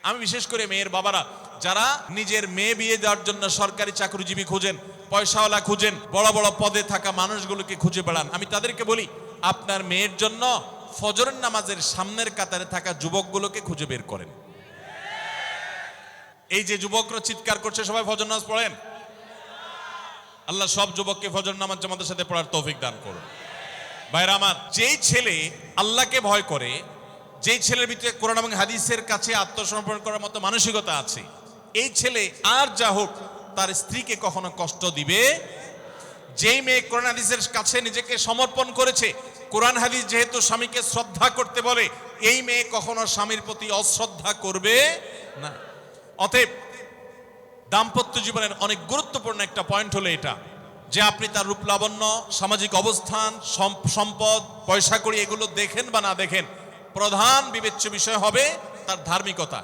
আমি বিশেষ করে মেয়ের বাবারা যারা নিজের মেয়ে বিয়ে দেওয়ার জন্য সরকারি চাকরিজীবী খুঁজেন, পয়সাওয়ালা খুঁজেন, বড় বড় পদে থাকা মানুষগুলোকে খুঁজে বেড়ান, আমি তাদেরকে বলি আপনার মেয়ের জন্য ফজরের নামাজের সামনের কাতারে থাকা যুবকগুলোকে খুঁজে বের করেন। এই যে যুবকরা চিৎকার করছে সবাই ফজর নামাজ পড়েন, আল্লাহ সব যুবককে ফজর নামাজ জামাতের সাথে পড়ার তৌফিক দান করুন। ভাইরা আমার, যেই ছেলে আল্লাহকে ভয় করে, যেই ছেলের ভিতরে কোরআন এবং হাদিসের কাছে আত্মসমর্পণ করার মতো মানসিকতা আছে, এই ছেলে আর যা হোক তার স্ত্রীকে কখনো কষ্ট দিবে। যেই মেয়ে কোরআন হাদিসের কাছে নিজেকে সমর্পণ করেছে, কোরআন হাদিস যেহেতু স্বামীকে শ্রদ্ধা করতে বলে, এই মেয়ে কখনো স্বামীর প্রতি অশ্রদ্ধা করবে না। অতএব দাম্পত্য জীবনের অনেক গুরুত্বপূর্ণ একটা পয়েন্ট হলো এটা যে আপনি তার রূপ লাবণ্য, সামাজিক অবস্থান, সম্পদ, পয়সা কড়ি এগুলো দেখেন বা না দেখেন, প্রধান বিবেচ্য বিষয় হবে তার ধার্মিকতা।